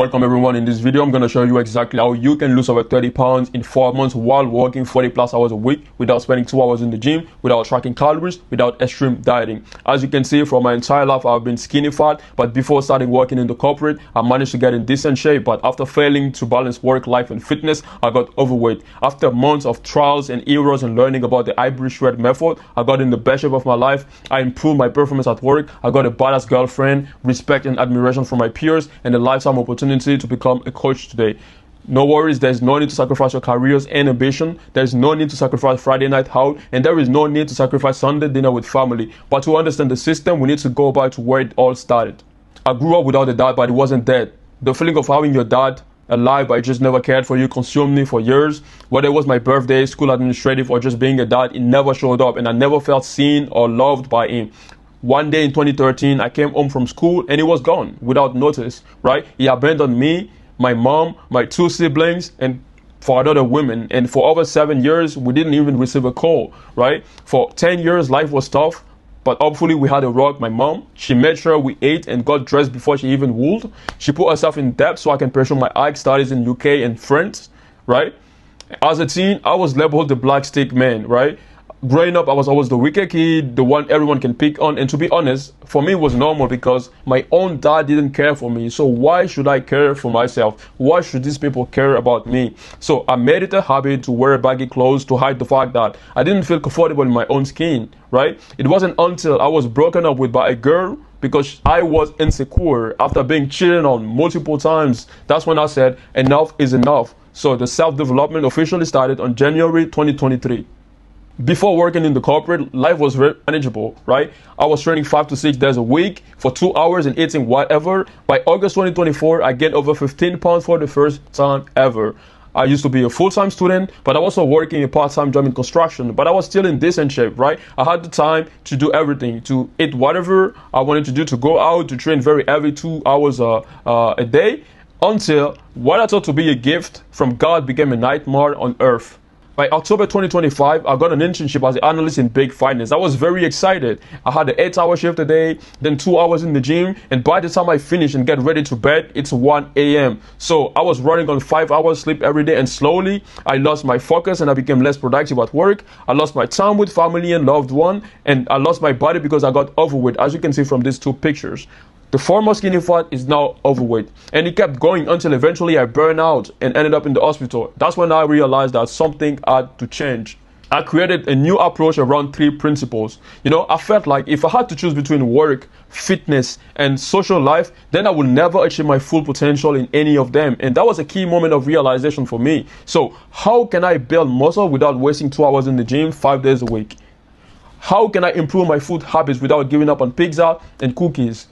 Welcome everyone. In this video I'm going to show you exactly how you can lose over 30 pounds in 4 months while working 40 plus hours a week without spending 2 hours in the gym, without tracking calories, without extreme dieting. As you can see, for my entire life I've been skinny fat, but before starting working in the corporate I managed to get in decent shape. But after failing to balance work, life and fitness, I got overweight. After months of trials and errors and learning about the ivory shred method, I got in the best shape of my life. I improved my performance at work. I got a badass girlfriend, respect and admiration from my peers, and a lifetime opportunity to become a coach today. No worries, there's no need to sacrifice your careers and ambition. There's no need to sacrifice Friday night out, and there is no need to sacrifice Sunday dinner with family. But to understand the system, we need to go back to where it all started. I grew up without a dad, but he wasn't dead. The feeling of having your dad alive but he just never cared for you consumed me for years. Whether it was my birthday, school administrative, or just being a dad, it never showed up, and I never felt seen or loved by him. One day in 2013, I came home from school and he was gone without notice, right? He abandoned me, my mom, my 2 siblings, and for other women. And for over 7 years, we didn't even receive a call, right? For 10 years, life was tough, but hopefully we had a rock. My mom, she made sure we ate and got dressed before she even would. She put herself in debt so I can pursue my art studies in UK and France, right? As a teen, I was labeled the black stick man, right? Growing up, I was always the wicked kid, the one everyone can pick on. And to be honest, for me it was normal because my own dad didn't care for me. So why should I care for myself? Why should these people care about me? So I made it a habit to wear baggy clothes to hide the fact that I didn't feel comfortable in my own skin, right? It wasn't until I was broken up with by a girl because I was insecure after being cheated on multiple times. That's when I said enough is enough. So the self-development officially started on January 2023. Before working in the corporate, life was very manageable, right? I was training 5 to 6 days a week for 2 hours and eating whatever. By August 2024, I gained over 15 pounds for the first time ever. I used to be a full-time student, but I was also working a part-time job in construction, but I was still in decent shape, right? I had the time to do everything, to eat whatever I wanted to do, to go out, to train very heavy 2 hours a day, until what I thought to be a gift from God became a nightmare on earth. By October 2025, I got an internship as an analyst in big finance. I was very excited. I had an 8-hour shift a day, then 2 hours in the gym, and by the time I finish and get ready to bed, it's 1 a.m. So I was running on 5 hours sleep every day, and slowly I lost my focus and I became less productive at work. I lost my time with family and loved one, and I lost my body because I got overweight, as you can see from these 2 pictures. The former skinny fat is now overweight, and it kept going until eventually I burned out and ended up in the hospital. That's when I realized that something had to change. I created a new approach around 3 principles. I felt like if I had to choose between work, fitness, and social life, then I would never achieve my full potential in any of them. And that was a key moment of realization for me. So how can I build muscle without wasting 2 hours in the gym 5 days a week? How can I improve my food habits without giving up on pizza and cookies?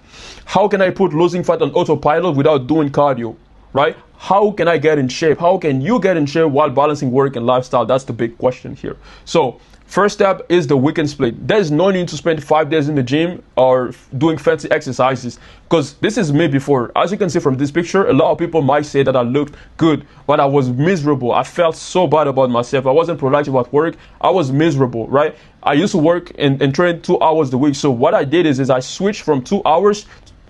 How can I put losing fat on autopilot without doing cardio, right? How can I get in shape? How can you get in shape while balancing work and lifestyle? That's the big question here. So first step is the weekend split. There's no need to spend 5 days in the gym or doing fancy exercises, because this is me before. As you can see from this picture, a lot of people might say that I looked good, but I was miserable. I felt so bad about myself. I wasn't productive at work. I was miserable, right? I used to work and train 2 hours a week. So what I did is I switched from 2 hours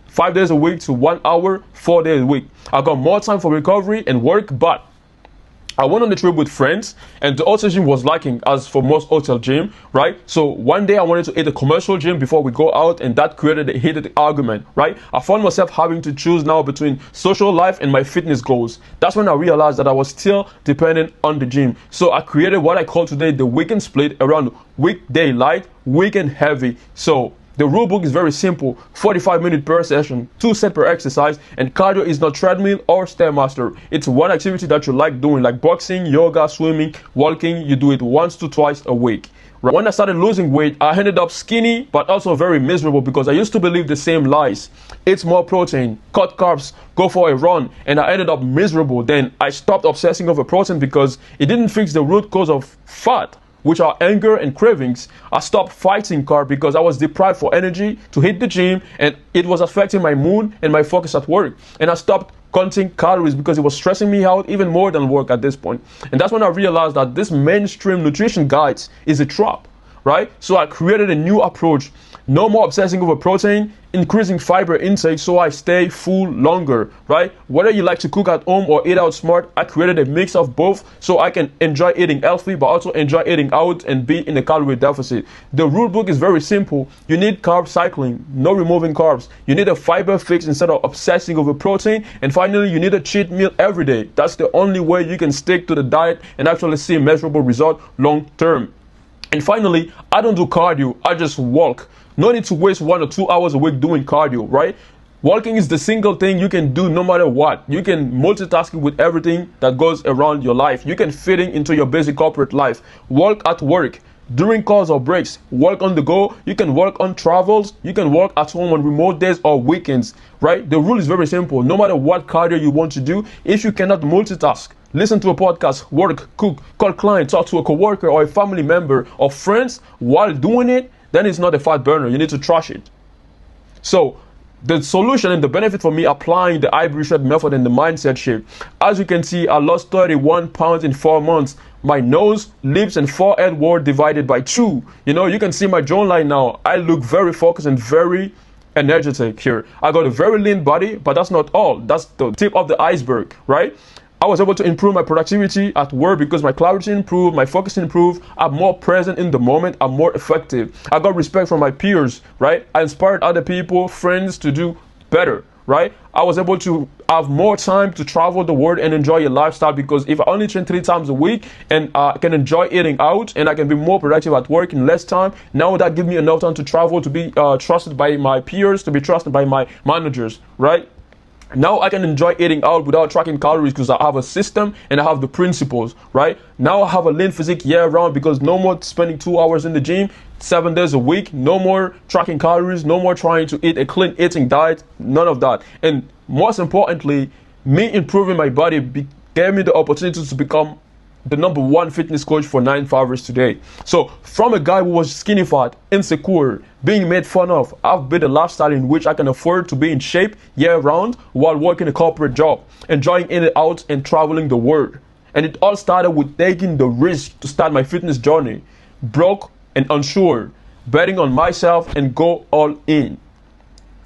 5 days a week to 1 hour 4 days a week. I got more time for recovery and work, but I went on the trip with friends, and the hotel gym was lacking, as for most hotel gym, right? So one day I wanted to hit a commercial gym before we go out, and that created a heated argument, right? I found myself having to choose now between social life and my fitness goals. That's when I realized that I was still dependent on the gym. So I created what I call today the weekend split around weekday light, weekend heavy. So the rule book is very simple: 45 minutes per session, 2 sets per exercise, and cardio is not treadmill or stairmaster. It's one activity that you like doing, like boxing, yoga, swimming, walking. You do it once to twice a week. When I started losing weight, I ended up skinny, but also very miserable because I used to believe the same lies. Eat more protein, cut carbs, go for a run, and I ended up miserable. Then I stopped obsessing over protein because it didn't fix the root cause of fat, which are anger and cravings. I stopped fighting carb because I was deprived for energy to hit the gym, and it was affecting my mood and my focus at work. And I stopped counting calories because it was stressing me out even more than work at this point. And that's when I realized that this mainstream nutrition guides is a trap, right? So I created a new approach. No more obsessing over protein, increasing fiber intake so I stay full longer, right? Whether you like to cook at home or eat out smart, I created a mix of both so I can enjoy eating healthy but also enjoy eating out and be in a calorie deficit. The rule book is very simple. You need carb cycling, no removing carbs. You need a fiber fix instead of obsessing over protein. And finally, you need a cheat meal every day. That's the only way you can stick to the diet and actually see measurable result long term. And finally, I don't do cardio, I just walk. No need to waste 1 or 2 hours a week doing cardio, right? Walking is the single thing you can do no matter what. You can multitask with everything that goes around your life. You can fit it into your basic corporate life. Walk at work, during calls or breaks. Work on the go. You can work on travels. You can work at home on remote days or weekends, right? The rule is very simple. No matter what cardio you want to do, if you cannot multitask, listen to a podcast, work, cook, call clients, talk to a coworker or a family member or friends while doing it, then it's not a fat burner. You need to trash it. So the solution and the benefit for me applying the hybrid shift method and the mindset shift, as you can see, I lost 31 pounds in 4 months. My nose, lips, and forehead were divided by 2. You know, you can see my jawline now. I look very focused and very energetic here. I got a very lean body, but that's not all. That's the tip of the iceberg, right? I was able to improve my productivity at work because my clarity improved, my focus improved. I'm more present in the moment. I'm more effective. I got respect from my peers, right? I inspired other people, friends to do better, right? I was able to have more time to travel the world and enjoy a lifestyle because if I only train 3 times a week and I can enjoy eating out and I can be more productive at work in less time, now that gives me enough time to travel, to be trusted by my peers, to be trusted by my managers, right? Now I can enjoy eating out without tracking calories because I have a system and I have the principles, right? Now I have a lean physique year round because no more spending 2 hours in the gym 7 days a week, no more tracking calories, no more trying to eat a clean eating diet, none of that. And most importantly, me improving my body gave me the opportunity to become the #1 fitness coach for 9-5ers today. So from a guy who was skinny fat, insecure, being made fun of, I've built a lifestyle in which I can afford to be in shape year round while working a corporate job, enjoying in and out and traveling the world. And it all started with taking the risk to start my fitness journey, broke and unsure, betting on myself and go all in.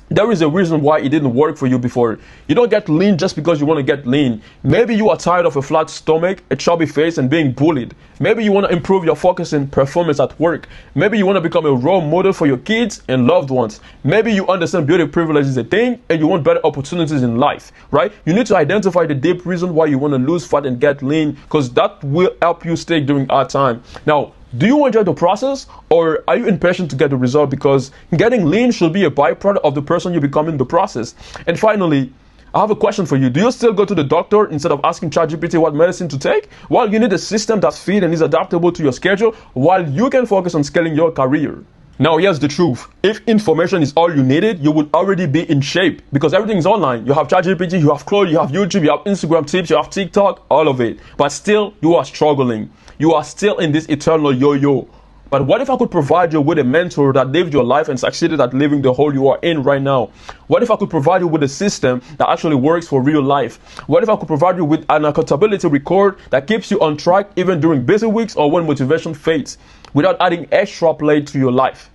There is a reason why it didn't work for you before. You don't get lean just because you want to get lean. Maybe you are tired of a flat stomach, a chubby face, and being bullied. Maybe you want to improve your focus and performance at work. Maybe you want to become a role model for your kids and loved ones. Maybe you understand beauty privilege is a thing and you want better opportunities in life, right? You need to identify the deep reason why you want to lose fat and get lean because that will help you stay during hard time. Now, do you enjoy the process or are you impatient to get the result? Because getting lean should be a byproduct of the person you become in the process. And finally, I have a question for you. Do you still go to the doctor instead of asking ChatGPT what medicine to take? Well, you need a system that's fit and is adaptable to your schedule while you can focus on scaling your career. Now, here's the truth. If information is all you needed, you would already be in shape because everything is online. You have ChatGPT, you have Claude, you have YouTube, you have Instagram tips, you have TikTok, all of it. But still, you are struggling. You are still in this eternal yo-yo. But what if I could provide you with a mentor that lived your life and succeeded at living the hole you are in right now? What if I could provide you with a system that actually works for real life? What if I could provide you with an accountability record that keeps you on track even during busy weeks or when motivation fades without adding extra play to your life?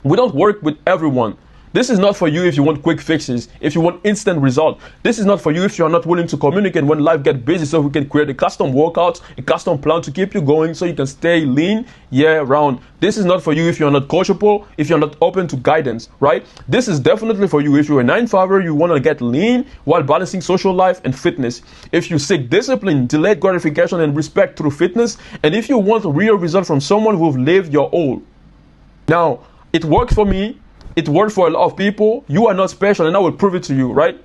We don't work with everyone. This is not for you if you want quick fixes, if you want instant result. This is not for you if you are not willing to communicate when life gets busy so we can create a custom workout, a custom plan to keep you going so you can stay lean year round. This is not for you if you're not coachable, if you're not open to guidance, right? This is definitely for you if you're a 9-5er, you want to get lean while balancing social life and fitness. If you seek discipline, delayed gratification, and respect through fitness, and if you want real results from someone who've lived your all. Now, it works for me. It worked for a lot of people. You are not special, and I will prove it to you, right?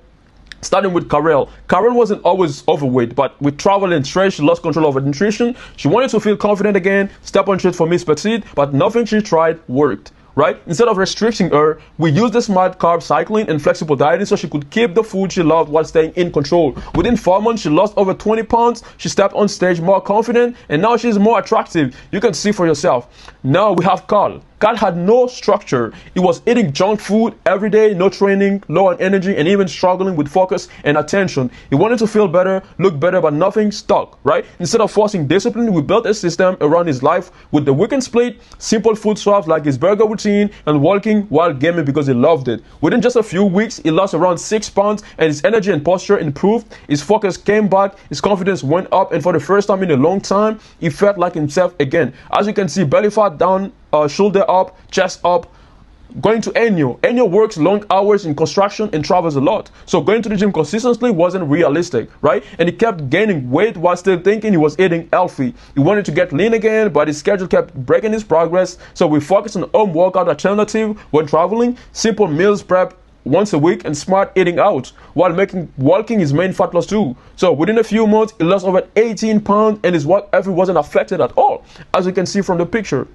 Starting with Karel. Karel wasn't always overweight, but with travel and stress, she lost control of her nutrition. She wanted to feel confident again, step on shit for Miss Petite, but nothing she tried worked, right? Instead of restricting her, we used the smart carb cycling and flexible dieting so she could keep the food she loved while staying in control. Within 4 months, she lost over 20 pounds. She stepped on stage more confident, and now she's more attractive. You can see for yourself. Now we have Carl. Cal had no structure. He was eating junk food every day, no training, low on energy, and even struggling with focus and attention. He wanted to feel better, look better, but nothing stuck, right? Instead of forcing discipline, we built a system around his life with the weekend split, simple food swaps like his burger routine, and walking while gaming because he loved it. Within just a few weeks, he lost around 6 pounds, and his energy and posture improved. His focus came back, his confidence went up, and for the first time in a long time, he felt like himself again. As you can see, belly fat down, shoulder up, chest up. Going to Enyo. Enyo works long hours in construction and travels a lot. So going to the gym consistently wasn't realistic, right? And he kept gaining weight while still thinking he was eating healthy. He wanted to get lean again, but his schedule kept breaking his progress. So we focused on home workout alternative when traveling, simple meals prep once a week, and smart eating out while making walking his main fat loss too. So within a few months, he lost over 18 pounds and his work effort wasn't affected at all, as you can see from the picture.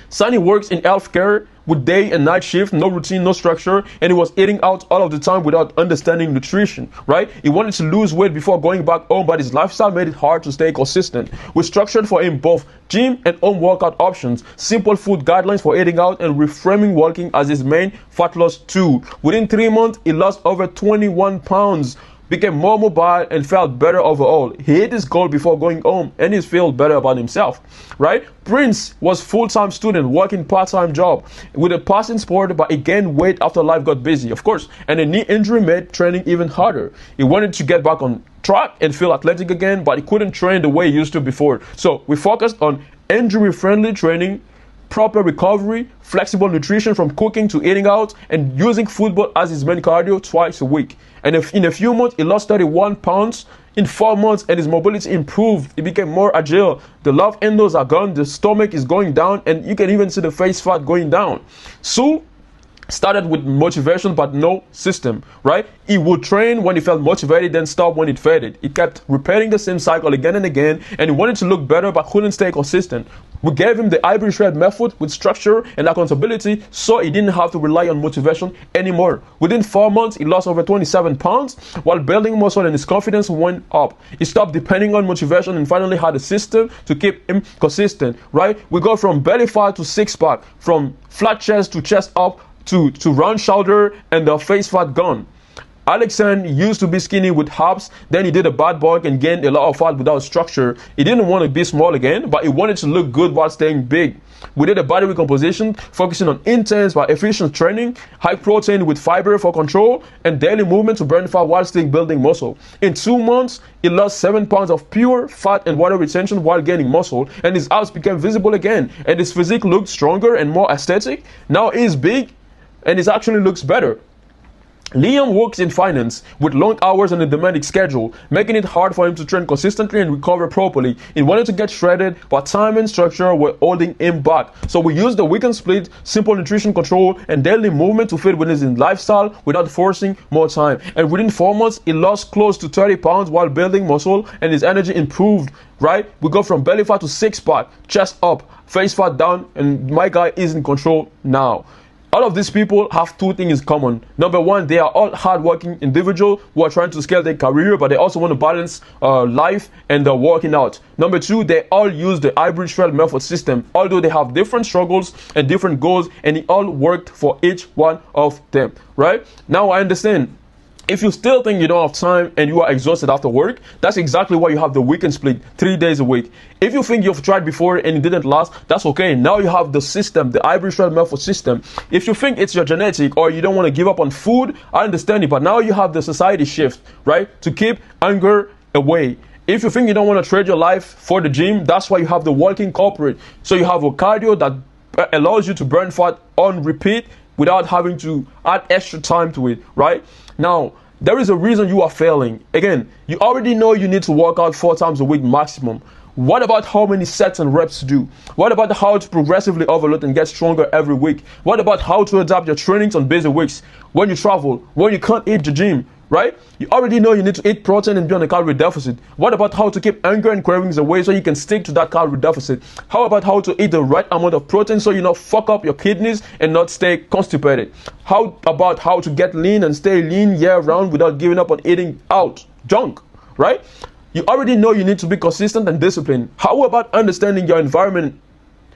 Sunny works in healthcare with day and night shift, no routine, no structure, and he was eating out all of the time without understanding nutrition, right? He wanted to lose weight before going back home, but his lifestyle made it hard to stay consistent. We structured for him both gym and home workout options, simple food guidelines for eating out, and reframing walking as his main fat loss tool. Within 3 months, he lost over 21 pounds, became more mobile, and felt better overall. He hit his goal before going home, and he feels better about himself, right? Prince was full-time student working part-time job with a passing sport, but he gained weight after life got busy, of course, and a knee injury made training even harder. He wanted to get back on track and feel athletic again, but he couldn't train the way he used to before. So we focused on injury-friendly training, proper recovery, flexible nutrition from cooking to eating out, and using football as his main cardio twice a week. And in a few months, he lost 31 pounds. In 4 months, and his mobility improved. He became more agile. The love endos are gone, the stomach is going down, and you can even see the face fat going down. So started with motivation but no system, right? He would train when he felt motivated, then stop when it faded. He kept repeating the same cycle again and again, and he wanted to look better but couldn't stay consistent. We gave him the ivory shred method with structure and accountability, so he didn't have to rely on motivation anymore. Within 4 months, he lost over 27 pounds while building muscle, and his confidence went up. He stopped depending on motivation and finally had a system to keep him consistent, right? We go from belly fat to six pack, from flat chest to chest up, to round shoulder, and the face fat gone. Alexander used to be skinny with abs, then he did a bad bulk and gained a lot of fat without structure. He didn't want to be small again, but he wanted to look good while staying big. We did a body recomposition, focusing on intense but efficient training, high protein with fiber for control, and daily movement to burn fat while still building muscle. In 2 months, he lost 7 pounds of pure fat and water retention while gaining muscle, and his abs became visible again, and his physique looked stronger and more aesthetic. Now he's big, and it actually looks better. Liam works in finance with long hours and a demanding schedule, making it hard for him to train consistently and recover properly. He wanted to get shredded, but time and structure were holding him back. So we used the weekend split, simple nutrition control, and daily movement to fit within his lifestyle without forcing more time. And within 4 months, he lost close to 30 pounds while building muscle, and his energy improved, right? We go from belly fat to six pack, chest up, face fat down, and my guy is in control now. All of these people have 2 things in common. Number 1, they are all hardworking individuals who are trying to scale their career, but they also want to balance life and working out. Number 2, they all use the hybrid shred method system, although they have different struggles and different goals, and it all worked for each one of them, right? Now I understand. If you still think you don't have time and you are exhausted after work, that's exactly why you have the weekend split 3 days a week. If you think you've tried before and it didn't last, that's okay. Now you have the system, the hybrid shred method system. If you think it's your genetic or you don't want to give up on food, I understand it. But now you have the society shift, right? To keep anger away. If you think you don't want to trade your life for the gym, that's why you have the walking corporate. So you have a cardio that allows you to burn fat on repeat without having to add extra time to it, right? Now, there is a reason you are failing. Again, you already know you need to work out 4 times a week maximum. What about how many sets and reps to do? What about how to progressively overload and get stronger every week? What about how to adapt your trainings on busy weeks? When you travel, when you can't eat the gym, right? You already know you need to eat protein and be on a calorie deficit. What about how to keep hunger and cravings away so you can stick to that calorie deficit? How about how to eat the right amount of protein so you not fuck up your kidneys and not stay constipated? How about how to get lean and stay lean year round without giving up on eating out junk, right? You already know you need to be consistent and disciplined. How about understanding your environment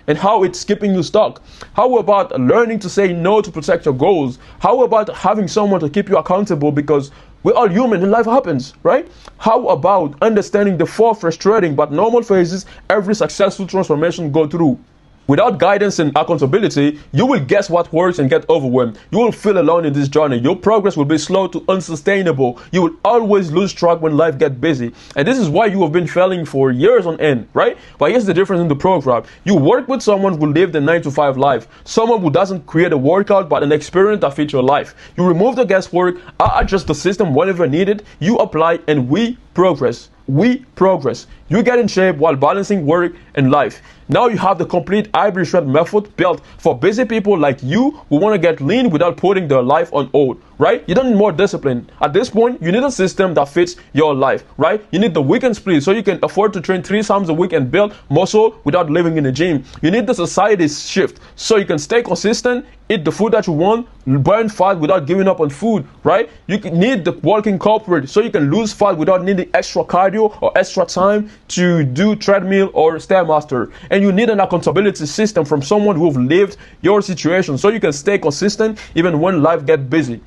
and how it's keeping you stuck? How about learning to say no to protect your goals? How about having someone to keep you accountable, because we're all human and life happens, right? How about understanding the 4 frustrating but normal phases every successful transformation go through? Without guidance and accountability, you will guess what works and get overwhelmed. You will feel alone in this journey. Your progress will be slow to unsustainable. You will always lose track when life gets busy. And this is why you have been failing for years on end, right? But here's the difference in the program. You work with someone who lived a 9-to-5 life. Someone who doesn't create a workout, but an experience that fits your life. You remove the guesswork, I adjust the system whenever needed, you apply, and we progress. We progress. You get in shape while balancing work and life. Now you have the complete hybrid shred method built for busy people like you who want to get lean without putting their life on hold, right? You don't need more discipline. At this point, you need a system that fits your life, right? You need the weekend split so you can afford to train 3 times a week and build muscle without living in the gym. You need the society shift so you can stay consistent, eat the food that you want, burn fat without giving up on food, right? You need the walking corporate so you can lose fat without needing extra cardio or extra time to do treadmill or stairmaster. And you need an accountability system from someone who have lived your situation so you can stay consistent even when life gets busy.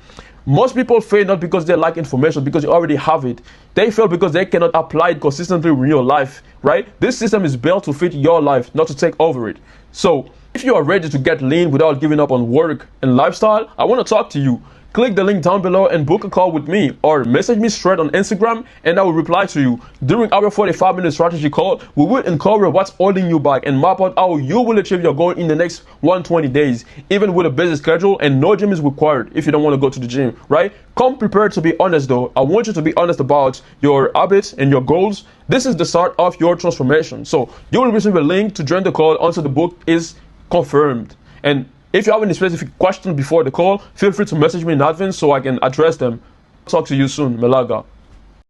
Most people fail not because they lack information, because you already have it. They fail because they cannot apply it consistently in real life, right? This system is built to fit your life, not to take over it. So if you are ready to get lean without giving up on work and lifestyle, I want to talk to you. Click the link down below and book a call with me, or message me straight on Instagram and I will reply to you. During our 45-minute strategy call, we will uncover what's holding you back and map out how you will achieve your goal in the next 120 days, even with a busy schedule and no gym is required if you don't want to go to the gym, right? Come prepared to be honest though. I want you to be honest about your habits and your goals. This is the start of your transformation. So you will receive a link to join the call until the book is confirmed. And if you have any specific questions before the call, feel free to message me in advance so I can address them. Talk to you soon. Melaga.